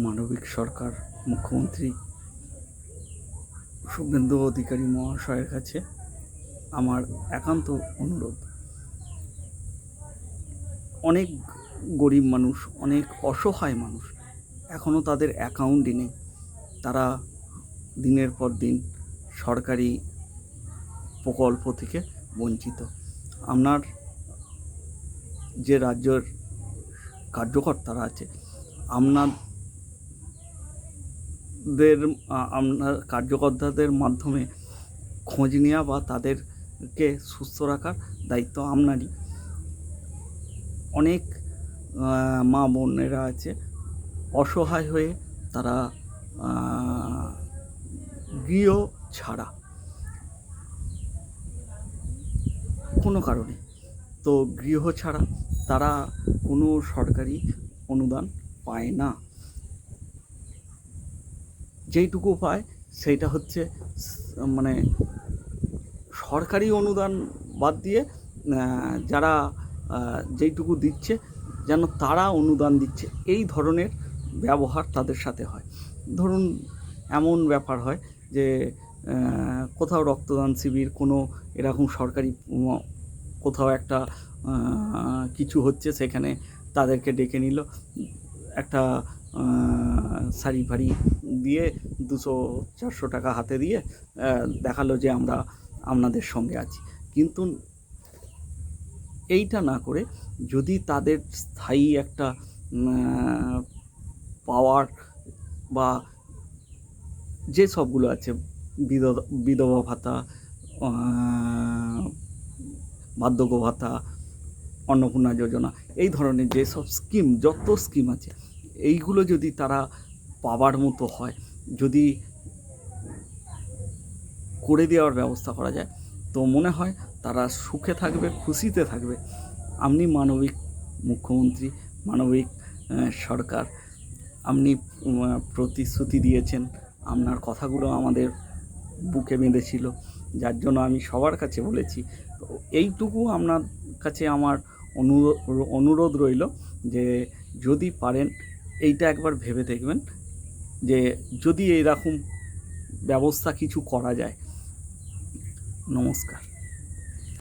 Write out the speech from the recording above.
মানবিক সরকার মুখ্যমন্ত্রী শুভেন্দু অধিকারী মহাশয়ের কাছে আমার একান্ত অনুরোধ, অনেক গরিব মানুষ, অনেক অসহায় মানুষ এখনও তাদের অ্যাকাউন্টই নেই। তারা দিনের পর দিন সরকারি প্রকল্প থেকে বঞ্চিত। আপনার যে রাজ্যের কার্যকর্তারা আছে, আপনার কার্যকর্তাদের মাধ্যমে খোঁজ নেওয়া বা তাদেরকে সুস্থ রাখার দায়িত্ব আপনারই। অনেক মা বোনেরা আছে অসহায় হয়ে তারা গৃহ ছাড়া কোনো কারণে, তো গৃহ ছাড়া তারা কোনো সরকারি অনুদান পায় না। যেইটুকু পায় সেইটা হচ্ছে মানে সরকারি অনুদান বাদ দিয়ে যারা যেইটুকু দিচ্ছে যেন তারা অনুদান দিচ্ছে, এই ধরনের ব্যবহার তাদের সাথে হয়। ধরুন এমন ব্যাপার হয় যে কোথাও রক্তদান শিবির, কোনো এরকম সরকারি কোথাও একটা কিছু হচ্ছে, সেখানে তাদেরকে ডেকে নিল, একটা শাড়ি ফাড়ি দিয়ে 200-400 টাকা হাতে দিয়ে দেখালো যে আমরা আপনাদের সঙ্গে আছি। কিন্তু এইটা না করে যদি তাদের স্থায়ী একটা পাওয়ার বা যে সবগুলো আছে, বিধবা ভাতা, বার্ধক্য ভাতা, অন্নপূর্ণা যোজনা, এই ধরনের যেসব স্কিম, যত স্কিম আছে, এইগুলো যদি তারা পাওয়ার মতো হয়, যদি করে দেওয়ার ব্যবস্থা করা যায়, তো মনে হয় তারা সুখে থাকবে, খুশিতে থাকবে। আপনি মানবিক মুখ্যমন্ত্রী, মানবিক সরকার, আপনি প্রতিশ্রুতি দিয়েছেন, আপনার কথাগুলো আমাদের বুকে বেঁধেছিল, যার জন্য আমি সবার কাছে বলেছি। তো এইটুকু আপনার কাছে আমার অনুরোধ রইল যে যদি পারেন এইটা একবার ভেবে দেখবেন, যে যদি এইরকম ব্যবস্থা কিছু করা যায়। নমস্কার।